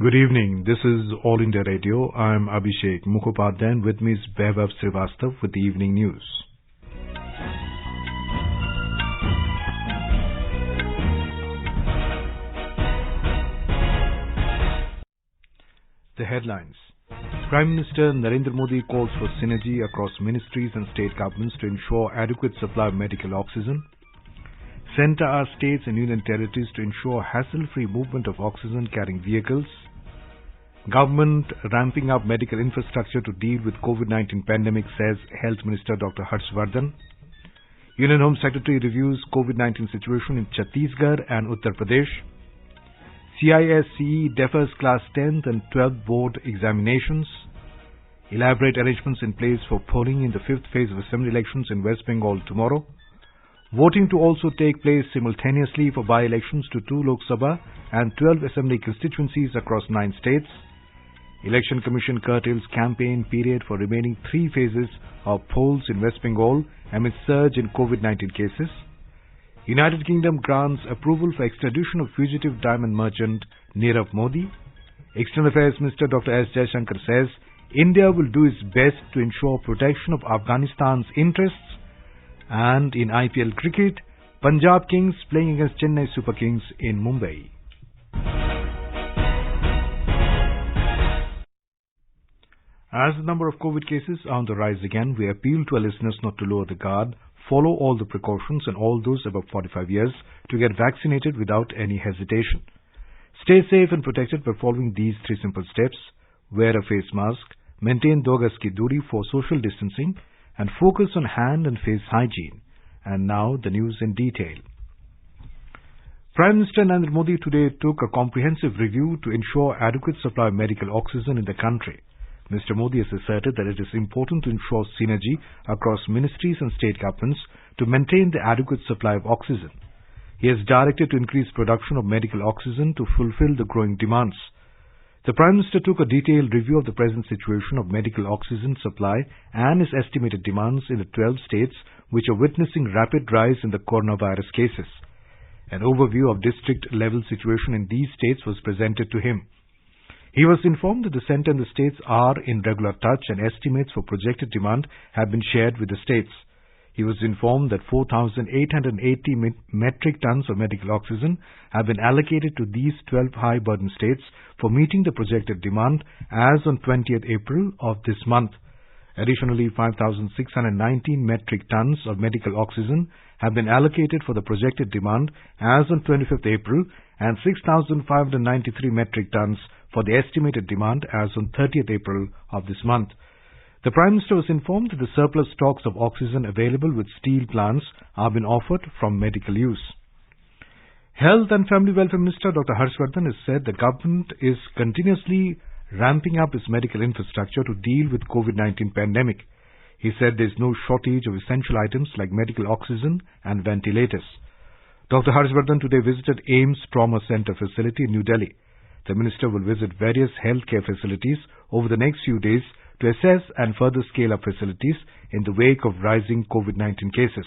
Good evening. This is All India Radio. I'm Abhishek Mukhopadhyay, and with me is Vaibhav Srivastav with the evening news. The headlines. Prime Minister Narendra Modi calls for synergy across ministries and state governments to ensure adequate supply of medical oxygen. Centre asks states and union territories to ensure hassle-free movement of oxygen-carrying vehicles. Government ramping up medical infrastructure to deal with COVID-19 pandemic, says Health Minister Dr. Harshvardhan. Union Home Secretary reviews COVID-19 situation in Chhattisgarh and Uttar Pradesh. CISCE defers Class 10th and 12th board examinations. Elaborate arrangements in place for polling in the 5th phase of assembly elections in West Bengal tomorrow. Voting to also take place simultaneously for by-elections to 2 Lok Sabha and 12 assembly constituencies across 9 states. Election Commission curtails campaign period for remaining 3 phases of polls in West Bengal amid surge in COVID-19 cases. United Kingdom grants approval for extradition of fugitive diamond merchant Nirav Modi. External Affairs Minister Dr. S. Jaishankar says India will do its best to ensure protection of Afghanistan's interests. And in IPL cricket, Punjab Kings playing against Chennai Super Kings in Mumbai. As the number of COVID cases are on the rise again, we appeal to our listeners not to lower the guard, follow all the precautions, and all those above 45 years to get vaccinated without any hesitation. Stay safe and protected by following these 3 simple steps. Wear a face mask, maintain 2 gaz ki duri for social distancing, and focus on hand and face hygiene. And now the news in detail. Prime Minister Narendra Modi today took a comprehensive review to ensure adequate supply of medical oxygen in the country. Mr. Modi has asserted that it is important to ensure synergy across ministries and state governments to maintain the adequate supply of oxygen. He has directed to increase production of medical oxygen to fulfill the growing demands. The Prime Minister took a detailed review of the present situation of medical oxygen supply and his estimated demands in the 12 states which are witnessing rapid rise in the coronavirus cases. An overview of district-level situation in these states was presented to him. He was informed that the centre and the states are in regular touch and estimates for projected demand have been shared with the states. He was informed that 4,880 metric tons of medical oxygen have been allocated to these 12 high-burden states for meeting the projected demand as on 20th April of this month. Additionally, 5,619 metric tons of medical oxygen have been allocated for the projected demand as on 25th April and 6,593 metric tons for the estimated demand as on 30th April of this month. The Prime Minister was informed that the surplus stocks of oxygen available with steel plants are being offered from medical use. Health and Family Welfare Minister Dr. Harshvardhan has said the government is continuously ramping up its medical infrastructure to deal with COVID-19 pandemic. He said there is no shortage of essential items like medical oxygen and ventilators. Dr. Harshvardhan today visited AIIMS Trauma Center facility in New Delhi. The minister will visit various healthcare facilities over the next few days to assess and further scale up facilities in the wake of rising COVID-19 cases.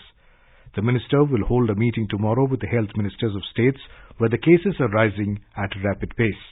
The minister will hold a meeting tomorrow with the health ministers of states where the cases are rising at a rapid pace.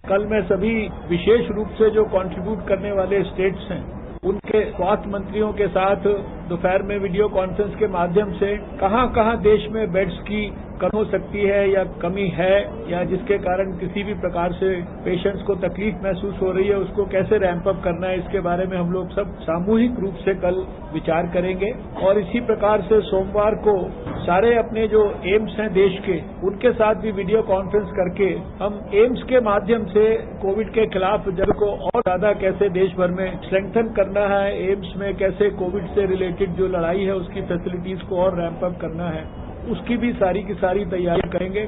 कल मैं सभी विशेष रूप से जो contribute करने वाले states हैं उनके स्वास्थ्य मंत्रियों के साथ दोपहर में वीडियो कॉन्फ्रेंस के माध्यम से कहां देश में बेड्स की कमी हो सकती है या कमी है या जिसके कारण किसी भी प्रकार से पेशेंट्स को तकलीफ महसूस हो रही है उसको कैसे रैंप अप करना है इसके बारे में हम लोग सब सामूहिक रूप से कल विचार करेंगे। और इसी प्रकार से सोमवार को सारे अपने जो एम्स हैं देश के उनके साथ भी वीडियो कॉन्फ्रेंस करके हम एम्स के माध्यम से कोविड के खिलाफ जंग को और ज्यादा कैसे देश भर में स्ट्रेंथन करना है, एम्स में कैसे कोविड से रिलेटेड जो लड़ाई है उसकी फैसिलिटीज को और रैंप अप करना है उसकी भी सारी की सारी तैयारी करेंगे।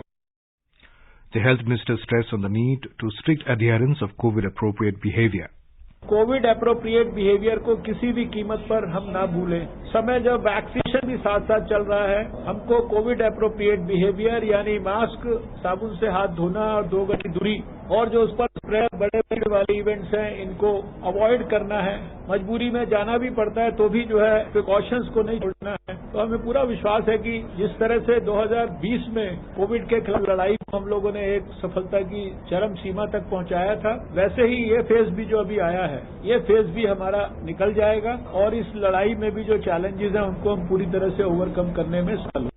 The health minister stressed on the need to strict adherence of COVID appropriate behavior. Covid appropriate behaviour को किसी भी कीमत पर हम ना भूलें। समय जब वैक्सीनेशन भी साथ साथ चल रहा है हमको कोविड एप्रोप्रिएट बिहेवियर यानी मास्क, साबुन से हाथ धोना और 2 गज की दूरी और जो उस पर स्प्रेड बड़े भीड़ वाले इवेंट्स हैं इनको अवॉइड करना है। मजबूरी में जाना भी पड़ता है तो भी जो है प्रिकॉशंस को नहीं छोड़ना है। तो हमें पूरा विश्वास है कि जिस तरह से 2020 में कोविड के खिलाफ लड़ाई को हम लोगों ने एक सफलता की चरम सीमा तक पहुंचाया था, वैसे ही ये फेज भी जो अभी आया है, ये फेज भी हमारा निकल जाएगा और इस लड़ाई में भी जो चैलेंजेस हैं उनको हम पूरी तरह से ओवरकम करने में सफल होंगे।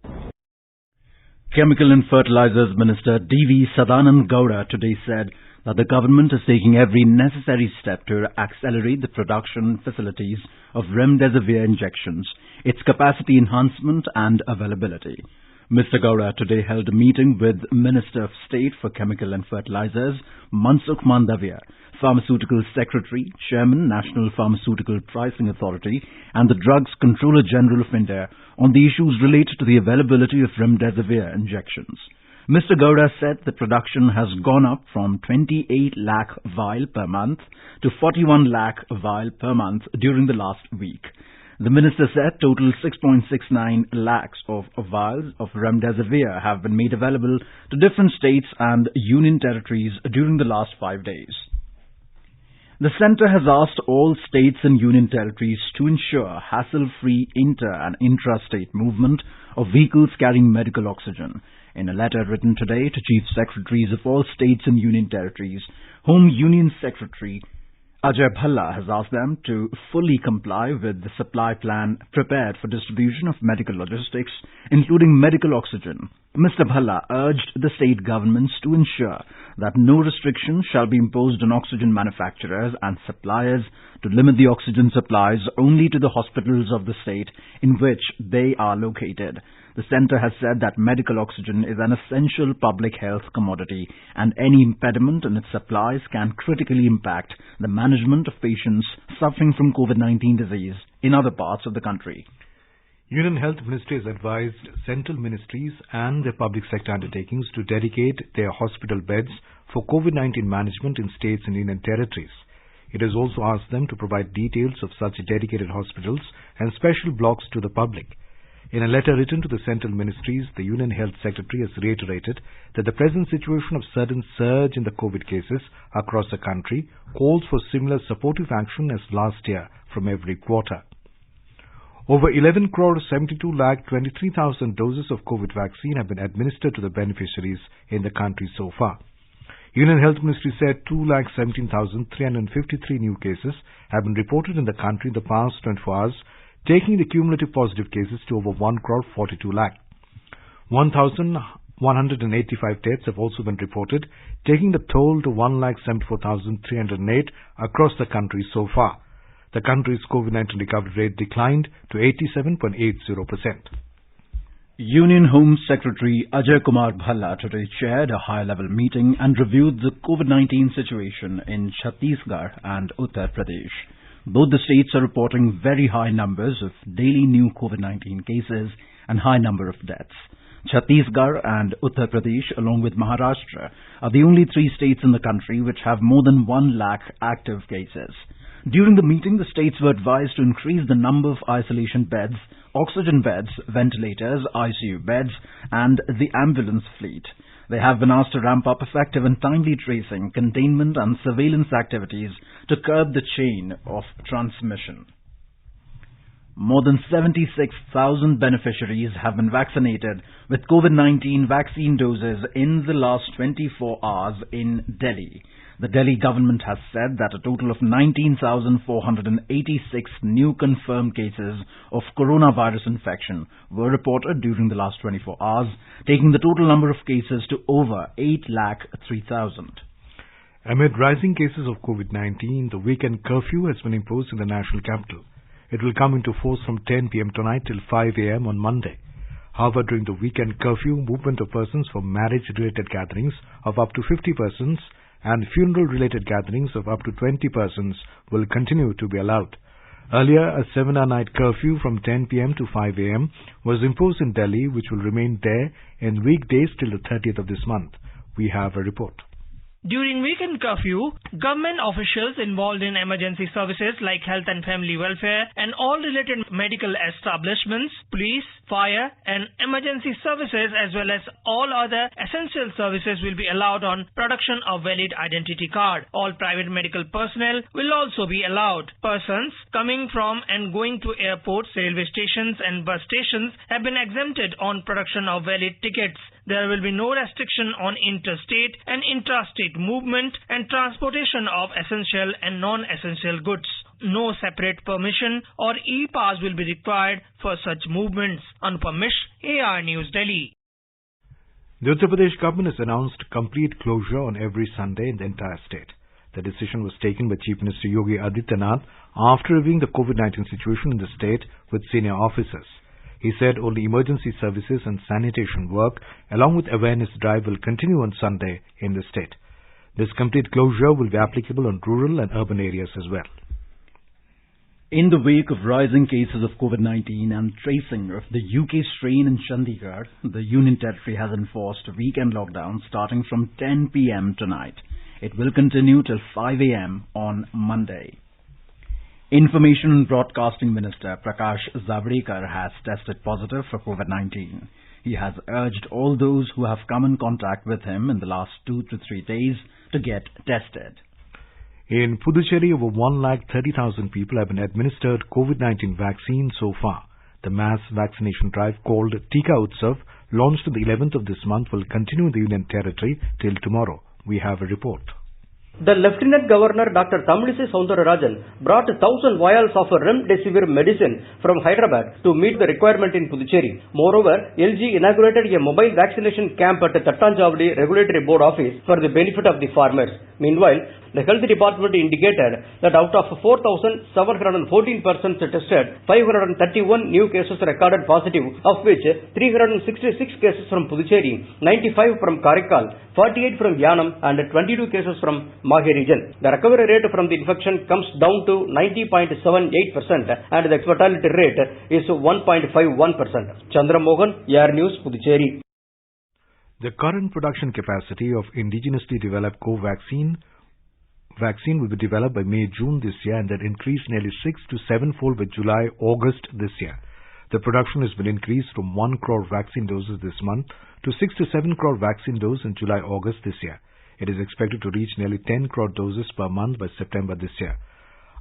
Chemical and Fertilizers Minister D.V. Sadanand Gowda today said that the government is taking every necessary step to accelerate the production facilities of remdesivir injections, its capacity enhancement and availability. Mr. Gowda today held a meeting with Minister of State for Chemical and Fertilizers, Mansukh Mandavia, Pharmaceutical Secretary, Chairman, National Pharmaceutical Pricing Authority, and the Drugs Controller General of India on the issues related to the availability of remdesivir injections. Mr. Gowda said the production has gone up from 28 lakh vial per month to 41 lakh vial per month during the last week. The minister said total 6.69 lakhs of vials of remdesivir have been made available to different states and union territories during the last 5 days. The centre has asked all states and union territories to ensure hassle-free inter- and intra-state movement of vehicles carrying medical oxygen. In a letter written today to Chief Secretaries of all states and union territories, Home Union Secretary Ajay Bhalla has asked them to fully comply with the supply plan prepared for distribution of medical logistics, including medical oxygen. Mr. Bhalla urged the state governments to ensure that no restrictions shall be imposed on oxygen manufacturers and suppliers to limit the oxygen supplies only to the hospitals of the state in which they are located. The centre has said that medical oxygen is an essential public health commodity and any impediment in its supplies can critically impact the management of patients suffering from COVID-19 disease in other parts of the country. Union Health Ministry has advised central ministries and their public sector undertakings to dedicate their hospital beds for COVID-19 management in states and union territories. It has also asked them to provide details of such dedicated hospitals and special blocks to the public. In a letter written to the central ministries, the Union Health Secretary has reiterated that the present situation of sudden surge in the COVID cases across the country calls for similar supportive action as last year from every quarter. Over 11 crore 72 lakh 23,000 doses of COVID vaccine have been administered to the beneficiaries in the country so far. Union Health Ministry said 2,17,353 new cases have been reported in the country in the past 24 hours, taking the cumulative positive cases to over 1 crore 42 lakh. 1,185 deaths have also been reported, taking the toll to 1,74,308 across the country so far. The country's COVID-19 recovery rate declined to 87.80%. Union Home Secretary Ajay Kumar Bhalla today chaired a high-level meeting and reviewed the COVID-19 situation in Chhattisgarh and Uttar Pradesh. Both the states are reporting very high numbers of daily new COVID-19 cases and high number of deaths. Chhattisgarh and Uttar Pradesh, along with Maharashtra, are the only three states in the country which have more than 1 lakh active cases. During the meeting, the states were advised to increase the number of isolation beds, oxygen beds, ventilators, ICU beds, and the ambulance fleet. They have been asked to ramp up effective and timely tracing, containment and surveillance activities to curb the chain of transmission. More than 76,000 beneficiaries have been vaccinated with COVID-19 vaccine doses in the last 24 hours in Delhi. The Delhi government has said that a total of 19,486 new confirmed cases of coronavirus infection were reported during the last 24 hours, taking the total number of cases to over 8,03,000. Amid rising cases of COVID-19, the weekend curfew has been imposed in the national capital. It will come into force from 10 p.m. tonight till 5 a.m. on Monday. However, during the weekend curfew, movement of persons for marriage-related gatherings of up to 50 persons and funeral-related gatherings of up to 20 persons will continue to be allowed. Earlier, a 7-hour night curfew from 10 p.m. to 5 a.m. was imposed in Delhi, which will remain there in weekdays till the 30th of this month. We have a report. During weekend curfew, government officials involved in emergency services like health and family welfare and all related medical establishments, police, fire and emergency services as well as all other essential services will be allowed on production of valid identity card. All private medical personnel will also be allowed. Persons coming from and going to airports, railway stations and bus stations have been exempted on production of valid tickets. There will be no restriction on interstate and intrastate movement and transportation of essential and non-essential goods. No separate permission or e-pass will be required for such movements. Anupam Mishra, AR News, Delhi. The Uttar Pradesh government has announced complete closure on every Sunday in the entire state. The decision was taken by Chief Minister Yogi Adityanath after reviewing the COVID-19 situation in the state with senior officers. He said only emergency services and sanitation work along with awareness drive will continue on Sunday in the state. This complete closure will be applicable on rural and urban areas as well. In the wake of rising cases of COVID-19 and tracing of the UK strain in Chandigarh, the Union Territory has enforced a weekend lockdown starting from 10 p.m. tonight. It will continue till 5 a.m. on Monday. Information and Broadcasting Minister Prakash Zavadekar has tested positive for COVID-19. He has urged all those who have come in contact with him in the last 2 to 3 days to get tested. In Puducherry, over 130,000 people have been administered COVID-19 vaccine so far. The mass vaccination drive called Tika Utsav, launched on the 11th of this month, will continue in the Union Territory till tomorrow. We have a report. The Lieutenant Governor Dr. Tamilisi Soundararajan brought 1,000 vials of remdesivir medicine from Hyderabad to meet the requirement in Puducherry. Moreover, LG inaugurated a mobile vaccination camp at Tattanjavadi Regulatory Board office for the benefit of the farmers. Meanwhile, the Health Department indicated that out of 4,714 persons tested, 531 new cases recorded positive, of which 366 cases from Puducherry, 95 from Karaikal, 48 from Yanam and 22 cases from Mahe region. The recovery rate from the infection comes down to 90.78% and the fatality rate is 1.51%. Chandra Mohan, AR News, Puducherry. The current production capacity of indigenously developed vaccine will be developed by May-June this year and then increase nearly 6 to 7-fold by July-August this year. The production has been increased from 1 crore vaccine doses this month to 6 to 7 crore vaccine doses in July-August this year. It is expected to reach nearly 10 crore doses per month by September this year.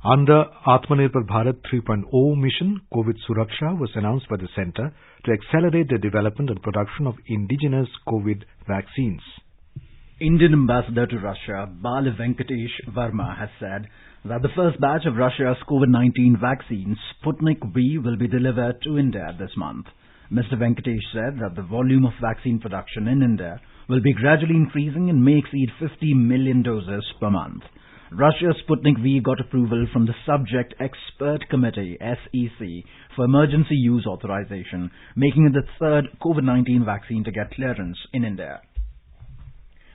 Under Atmanirbhar Bharat 3.0 mission, COVID Suraksha was announced by the Centre to accelerate the development and production of indigenous COVID vaccines. Indian ambassador to Russia, Bala Venkatesh Verma, has said that the first batch of Russia's COVID-19 vaccine, Sputnik V, will be delivered to India this month. Mr. Venkatesh said that the volume of vaccine production in India will be gradually increasing and may exceed 50 million doses per month. Russia's Sputnik V got approval from the Subject Expert Committee, SEC, for emergency use authorization, making it the third COVID-19 vaccine to get clearance in India.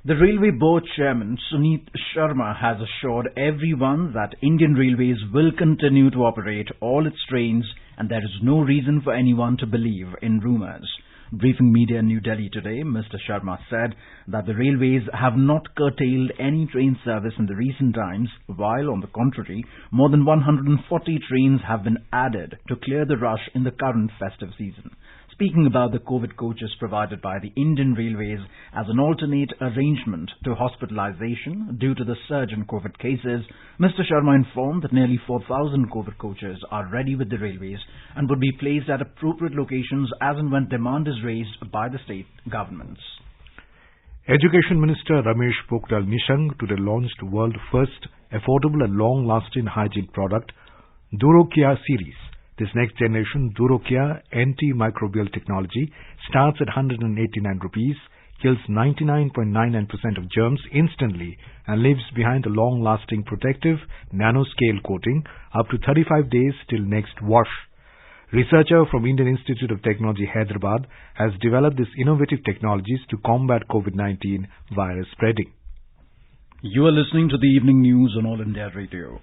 The Railway Board Chairman Suneet Sharma has assured everyone that Indian Railways will continue to operate all its trains and there is no reason for anyone to believe in rumours. Briefing media in New Delhi today, Mr. Sharma said that the railways have not curtailed any train service in the recent times, while on the contrary, more than 140 trains have been added to clear the rush in the current festive season. Speaking about the COVID coaches provided by the Indian Railways as an alternate arrangement to hospitalization due to the surge in COVID cases, Mr. Sharma informed that nearly 4,000 COVID coaches are ready with the railways and would be placed at appropriate locations as and when demand is raised by the state governments. Education Minister Ramesh Pokhriyal Nishank today launched world's first affordable and long-lasting hygiene product, Durokia series. This next-generation Durokia antimicrobial technology starts at 189 rupees, kills 99.99% of germs instantly and leaves behind a long-lasting protective nanoscale coating up to 35 days till next wash. Researcher from Indian Institute of Technology, Hyderabad, has developed these innovative technologies to combat COVID-19 virus spreading. You are listening to the evening news on All India Radio.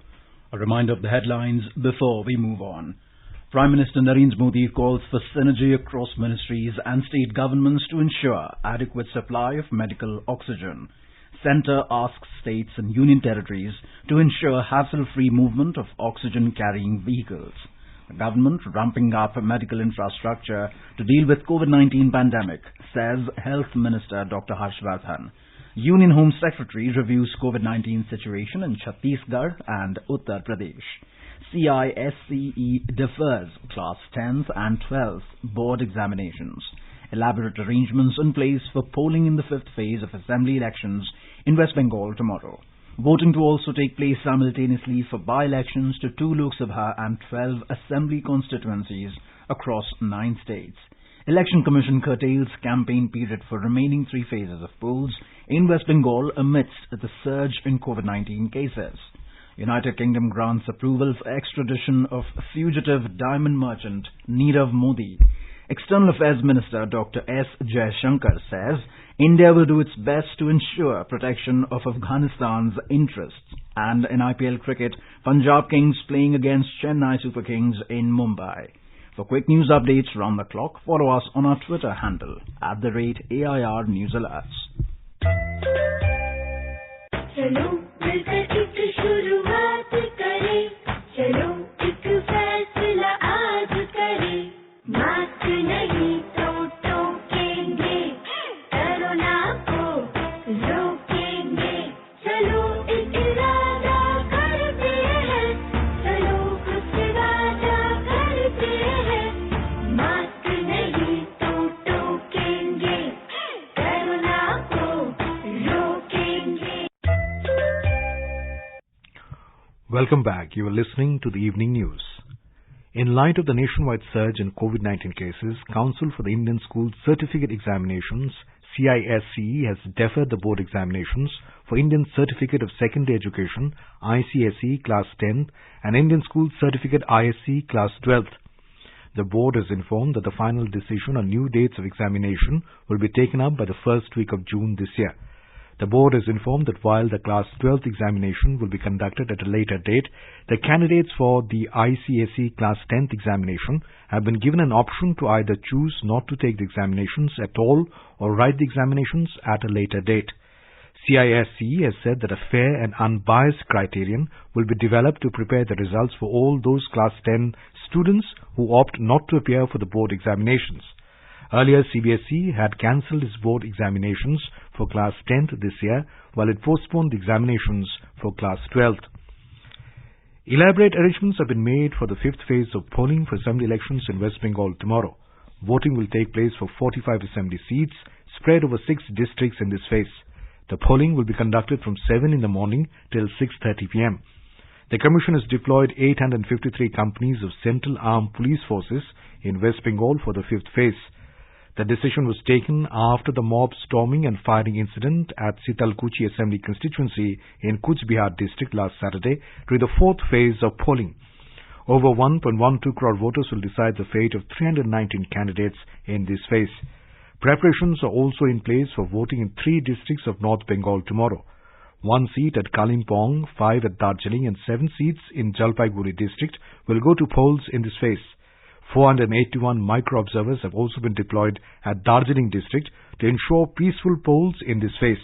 A reminder of the headlines before we move on. Prime Minister Narendra Modi calls for synergy across ministries and state governments to ensure adequate supply of medical oxygen. Centre asks states and union territories to ensure hassle-free movement of oxygen-carrying vehicles. The government ramping up medical infrastructure to deal with COVID-19 pandemic, says Health Minister Dr. Harshvardhan. Union Home Secretary reviews COVID-19 situation in Chhattisgarh and Uttar Pradesh. CISCE defers Class 10th and 12th board examinations. Elaborate arrangements in place for polling in the fifth phase of assembly elections in West Bengal tomorrow. Voting to also take place simultaneously for by-elections to 2 Lok Sabha and 12 assembly constituencies across 9 states. Election Commission curtails campaign period for remaining 3 phases of polls in West Bengal amidst the surge in COVID-19 cases. United Kingdom grants approval for extradition of fugitive diamond merchant Nirav Modi. External Affairs Minister Dr. S. Jaishankar says India will do its best to ensure protection of Afghanistan's interests. And in IPL cricket, Punjab Kings playing against Chennai Super Kings in Mumbai. For quick news updates round the clock, follow us on our Twitter handle @AIR News Alerts. चलो मिलकर एक शुरुआत करें, चलो एक फैसला आज करें, मास्क नहीं तो टोकेंगे, कोरोना को रोकेंगे, चलो एक इरादा करते हैं, चलो कुछ वादा करते हैं, मास्क नहीं तो टोकेंगे, कोरोना को रोकेंगे. Welcome back. You are listening to the evening news. In light of the nationwide surge in COVID-19 cases, Council for the Indian School Certificate Examinations, CISCE, has deferred the board examinations for Indian Certificate of Secondary Education, ICSE Class 10, and Indian School Certificate ISC Class 12. The board has informed that the final decision on new dates of examination will be taken up by the first week of June this year. The board has informed that while the Class 12th examination will be conducted at a later date, the candidates for the ICSE Class 10th examination have been given an option to either choose not to take the examinations at all or write the examinations at a later date. CISCE has said that a fair and unbiased criterion will be developed to prepare the results for all those Class 10 students who opt not to appear for the board examinations. Earlier, CBSE had cancelled its board examinations for Class 10th this year, while it postponed the examinations for Class 12th. Elaborate arrangements have been made for the fifth phase of polling for assembly elections in West Bengal tomorrow. Voting will take place for 45 assembly seats, spread over 6 districts in this phase. The polling will be conducted from 7 in the morning till 6:30 p.m. The Commission has deployed 853 companies of Central Armed Police Forces in West Bengal for the fifth phase. The decision was taken after the mob storming and firing incident at Sitalkuchi Assembly constituency in Kuch Bihar district last Saturday during the fourth phase of polling. Over 1.12 crore voters will decide the fate of 319 candidates in this phase. Preparations are also in place for voting in 3 districts of North Bengal tomorrow. 1 seat at Kalimpong, 5 at Darjeeling and 7 seats in Jalpaiguri district will go to polls in this phase. 481 micro-observers have also been deployed at Darjeeling district to ensure peaceful polls in this phase.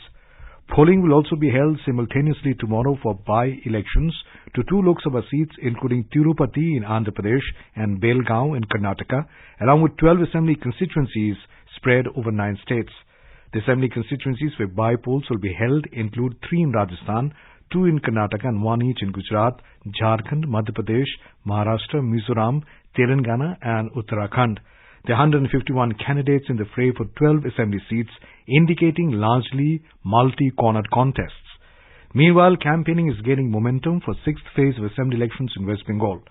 Polling will also be held simultaneously tomorrow for by-elections to 2 Lok Sabha seats including Tirupati in Andhra Pradesh and Belgaum in Karnataka, along with 12 assembly constituencies spread over 9 states. The assembly constituencies where by-polls will be held include 3 in Rajasthan, 2 in Karnataka and 1 each in Gujarat, Jharkhand, Madhya Pradesh, Maharashtra, Mizoram, Telangana and Uttarakhand. There are 151 candidates in the fray for 12 assembly seats, indicating largely multi-cornered contests. Meanwhile, campaigning is gaining momentum for 6th phase of assembly elections in West Bengal.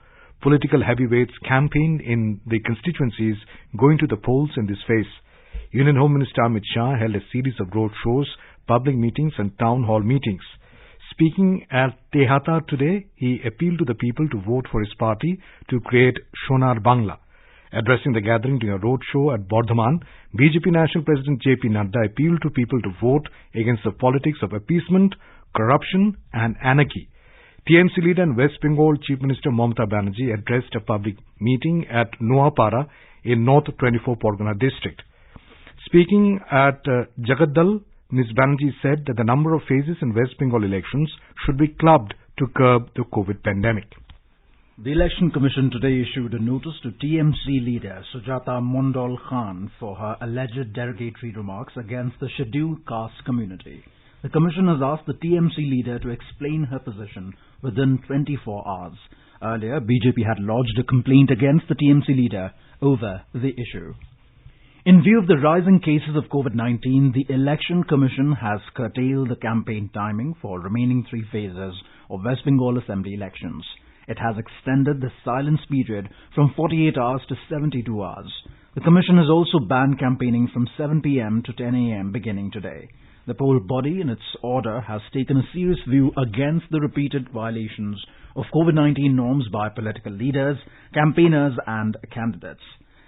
Political heavyweights campaigned in the constituencies going to the polls in this phase. Union Home Minister Amit Shah held a series of road shows, public meetings and town hall meetings. Speaking at Tehata today, he appealed to the people to vote for his party to create Shonar Bangla. Addressing the gathering during a road show at Bardhaman, BJP National President J.P. Nadda appealed to people to vote against the politics of appeasement, corruption and anarchy. TMC leader and West Bengal Chief Minister Mamata Banerjee addressed a public meeting at Noapara in North 24 Pargana district. Speaking at Jagaddal, Ms. Banerjee said that the number of phases in West Bengal elections should be clubbed to curb the COVID pandemic. The Election Commission today issued a notice to TMC leader Sujata Mondal Khan for her alleged derogatory remarks against the scheduled caste community. The Commission has asked the TMC leader to explain her position within 24 hours. Earlier, BJP had lodged a complaint against the TMC leader over the issue. In view of the rising cases of COVID-19, the Election Commission has curtailed the campaign timing for remaining 3 phases of West Bengal Assembly elections. It has extended the silence period from 48 hours to 72 hours. The Commission has also banned campaigning from 7 p.m. to 10 a.m. beginning today. The poll body, in its order, has taken a serious view against the repeated violations of COVID-19 norms by political leaders, campaigners and candidates.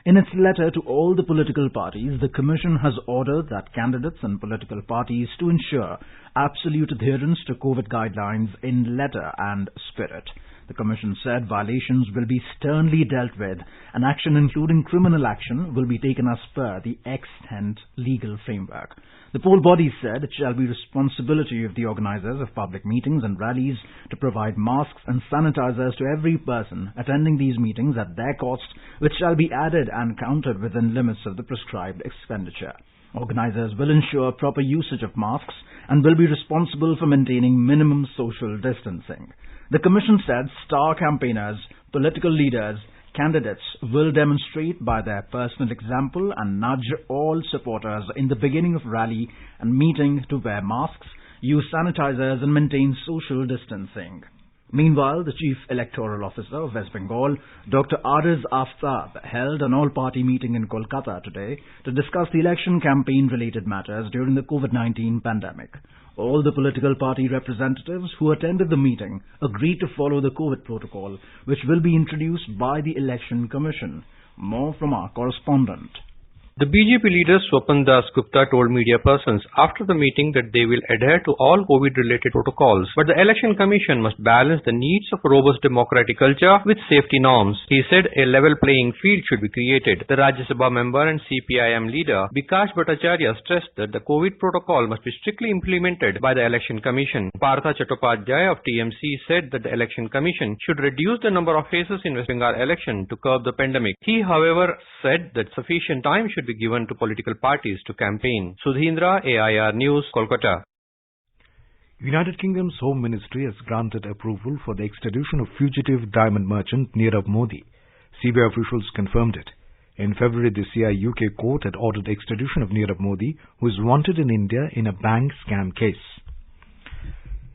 In its letter to all the political parties, the Commission has ordered that candidates and political parties to ensure absolute adherence to COVID guidelines in letter and spirit. The Commission said violations will be sternly dealt with and action including criminal action will be taken as per the extant legal framework. The poll body said it shall be responsibility of the organizers of public meetings and rallies to provide masks and sanitizers to every person attending these meetings at their cost, which shall be added and counted within limits of the prescribed expenditure. Organizers will ensure proper usage of masks and will be responsible for maintaining minimum social distancing. The Commission said star campaigners, political leaders, candidates will demonstrate by their personal example and nudge all supporters in the beginning of rally and meeting to wear masks, use sanitizers and maintain social distancing. Meanwhile, the Chief Electoral Officer of West Bengal, Dr. Ariz Aftab, held an all-party meeting in Kolkata today to discuss the election campaign-related matters during the COVID-19 pandemic. All the political party representatives who attended the meeting agreed to follow the COVID protocol, which will be introduced by the Election Commission. More from our correspondent. The BJP leader Swapan Das Gupta told media persons after the meeting that they will adhere to all COVID-related protocols, but the Election Commission must balance the needs of a robust democratic culture with safety norms. He said a level playing field should be created. The Rajya Sabha member and CPIM leader Bikash Bhattacharya stressed that the COVID protocol must be strictly implemented by the Election Commission. Partha Chattopadhyay of TMC said that the Election Commission should reduce the number of phases in West Bengal election to curb the pandemic. He, however, said that sufficient time should be given to political parties to campaign. Sudhindra, AIR News, Kolkata. United Kingdom's Home Ministry has granted approval for the extradition of fugitive diamond merchant Nirav Modi. CBI officials confirmed it. In February this year, a UK court had ordered extradition of Nirav Modi, who is wanted in India in a bank scam case.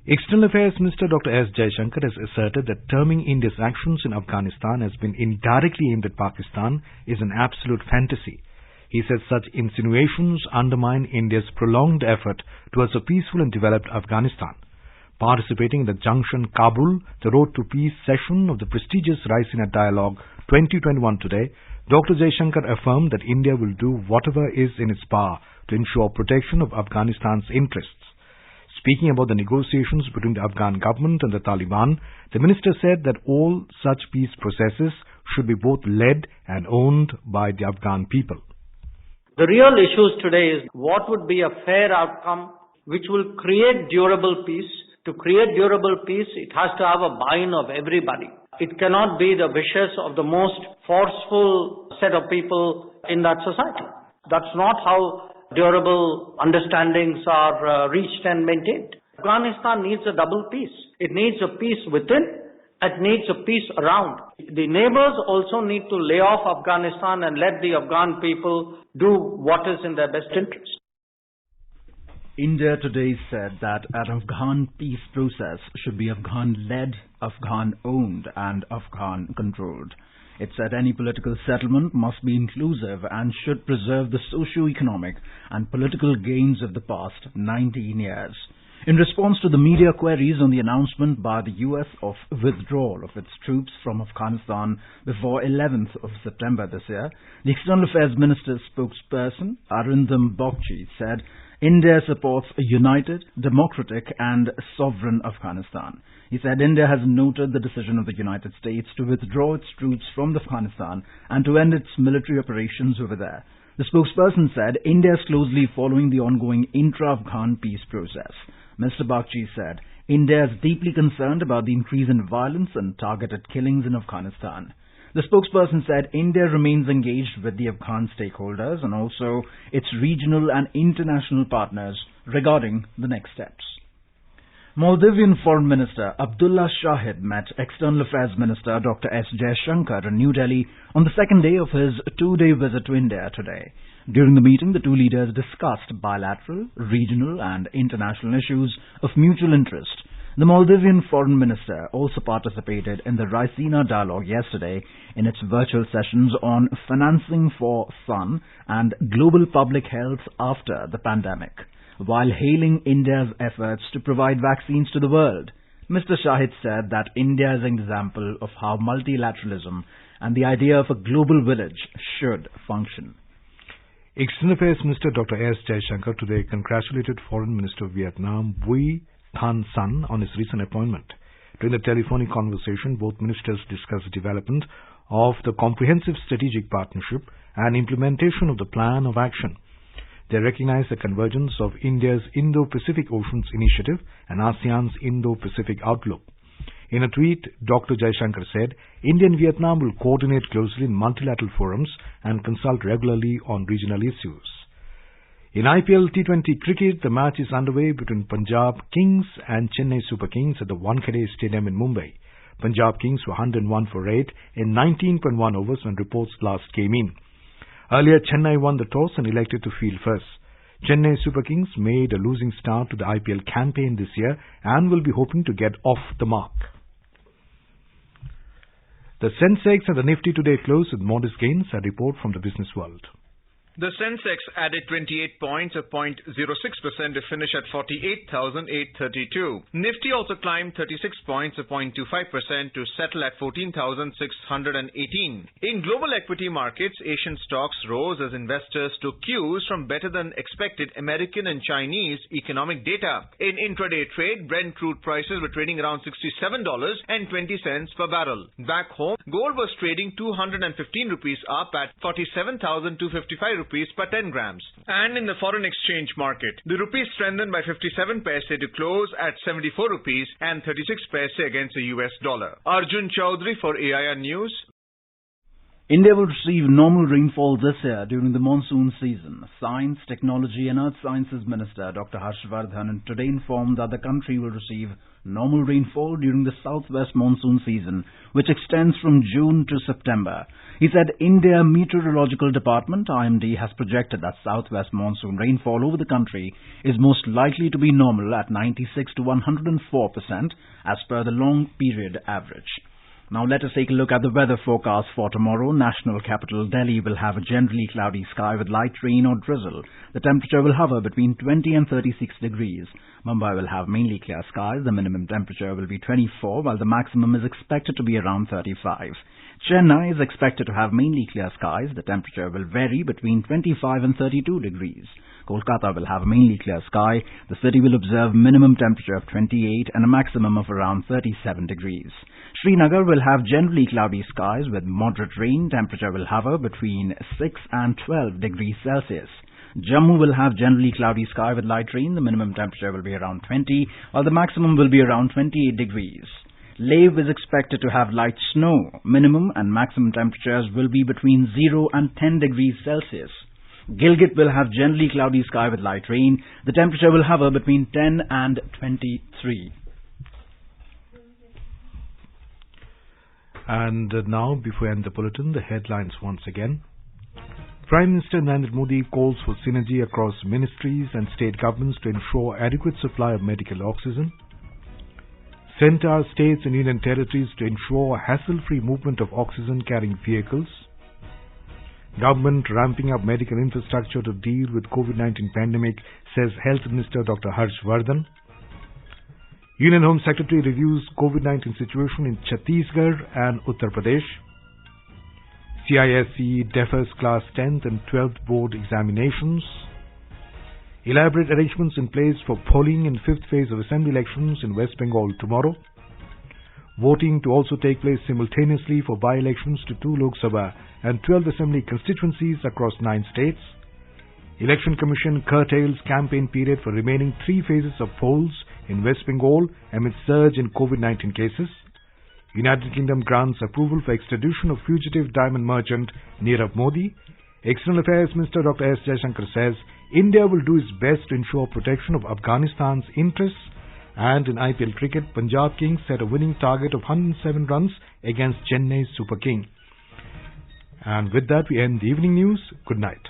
External Affairs Minister Dr. S. Jaishankar has asserted that terming India's actions in Afghanistan has been indirectly aimed at Pakistan is an absolute fantasy. He said such insinuations undermine India's prolonged effort towards a peaceful and developed Afghanistan. Participating in the Junction Kabul, the Road to Peace session of the prestigious Raisina Dialogue 2021 today, Dr. Jaishankar affirmed that India will do whatever is in its power to ensure protection of Afghanistan's interests. Speaking about the negotiations between the Afghan government and the Taliban, the minister said that all such peace processes should be both led and owned by the Afghan people. The real issues today is what would be a fair outcome which will create durable peace. To create durable peace, it has to have a buy-in of everybody. It cannot be the wishes of the most forceful set of people in that society. That's not how durable understandings are reached and maintained. Afghanistan needs a double peace. It needs a peace within. It needs a peace around. The neighbors also need to lay off Afghanistan and let the Afghan people do what is in their best interest. India today said that an Afghan peace process should be Afghan-led, Afghan-owned and Afghan-controlled. It said any political settlement must be inclusive and should preserve the socio-economic and political gains of the past 19 years. In response to the media queries on the announcement by the US of withdrawal of its troops from Afghanistan before 11th of September this year, the External Affairs Minister's spokesperson, Arindam Bagchi, said India supports a united, democratic and sovereign Afghanistan. He said India has noted the decision of the United States to withdraw its troops from Afghanistan and to end its military operations over there. The spokesperson said India is closely following the ongoing intra-Afghan peace process. Mr. Bagchi said India is deeply concerned about the increase in violence and targeted killings in Afghanistan. The spokesperson said India remains engaged with the Afghan stakeholders and also its regional and international partners regarding the next steps. Maldivian Foreign Minister Abdullah Shahid met External Affairs Minister Dr. S. Jaishankar in New Delhi on the second day of his two-day visit to India today. During the meeting, the two leaders discussed bilateral, regional and international issues of mutual interest. The Maldivian Foreign Minister also participated in the Raisina Dialogue yesterday in its virtual sessions on financing for fun and global public health after the pandemic. While hailing India's efforts to provide vaccines to the world, Mr. Shahid said that India is an example of how multilateralism and the idea of a global village should function. External Affairs Minister Dr. S. Jaishankar today congratulated Foreign Minister of Vietnam Bui Thanh Son on his recent appointment. During the telephonic conversation, both ministers discussed the development of the comprehensive strategic partnership and implementation of the plan of action. They recognized the convergence of India's Indo-Pacific Oceans Initiative and ASEAN's Indo-Pacific outlook. In a tweet, Dr. Jaishankar said, India and Vietnam will coordinate closely in multilateral forums and consult regularly on regional issues. In IPL T20 cricket, the match is underway between Punjab Kings and Chennai Super Kings at the Wankhede Stadium in Mumbai. Punjab Kings were 101 for 8 in 19.1 overs when reports last came in. Earlier, Chennai won the toss and elected to field first. Chennai Super Kings made a losing start to the IPL campaign this year and will be hoping to get off the mark. The Sensex and the Nifty today closed with modest gains, a report from the business world. The Sensex added 28 points, a 0.06% to finish at 48,832. Nifty also climbed 36 points, a 0.25% to settle at 14,618. In global equity markets, Asian stocks rose as investors took cues from better than expected American and Chinese economic data. In intraday trade, Brent crude prices were trading around $67.20 per barrel. Back home, gold was trading 215 rupees up at 47,255 rupees per 10 grams. And in the foreign exchange market, the rupee strengthened by 57 paise to close at 74 rupees and 36 paise against the US dollar. Arjun Chaudhary for AIR News. India will receive normal rainfall this year during the monsoon season. Science, Technology and Earth Sciences Minister Dr. Harshvardhan today informed that the country will receive normal rainfall during the southwest monsoon season, which extends from June to September. He said India Meteorological Department, IMD, has projected that southwest monsoon rainfall over the country is most likely to be normal at 96 to 104% as per the long period average. Now let us take a look at the weather forecast for tomorrow. National capital Delhi will have a generally cloudy sky with light rain or drizzle. The temperature will hover between 20 and 36 degrees. Mumbai will have mainly clear skies. The minimum temperature will be 24 while the maximum is expected to be around 35. Chennai is expected to have mainly clear skies. The temperature will vary between 25 and 32 degrees. Kolkata will have mainly clear sky. The city will observe minimum temperature of 28 and a maximum of around 37 degrees. Srinagar will have generally cloudy skies with moderate rain. Temperature will hover between 6 and 12 degrees Celsius. Jammu will have generally cloudy sky with light rain. The minimum temperature will be around 20, while the maximum will be around 28 degrees. Lev is expected to have light snow. Minimum and maximum temperatures will be between 0 and 10 degrees Celsius. Gilgit will have generally cloudy sky with light rain. The temperature will hover between 10 and 23. And now, before I end the bulletin, the headlines once again. Prime Minister Narendra Modi calls for synergy across ministries and state governments to ensure adequate supply of medical oxygen. Centre, states and union territories to ensure hassle-free movement of oxygen-carrying vehicles. Government ramping up medical infrastructure to deal with COVID-19 pandemic, says Health Minister Dr. Harshvardhan. Union Home Secretary reviews COVID-19 situation in Chhattisgarh and Uttar Pradesh. CISE defers Class 10th and 12th board examinations. Elaborate arrangements in place for polling in 5th phase of assembly elections in West Bengal tomorrow. Voting to also take place simultaneously for by-elections to 2 Lok Sabha and 12 Assembly constituencies across 9 states. Election Commission curtails campaign period for remaining 3 phases of polls in West Bengal amid surge in COVID-19 cases. United Kingdom grants approval for extradition of fugitive diamond merchant Nirav Modi. External Affairs Minister Dr. S. Jaishankar says India will do its best to ensure protection of Afghanistan's interests. And in IPL cricket, Punjab Kings set a winning target of 107 runs against Chennai Super King. And with that, we end the evening news. Good night.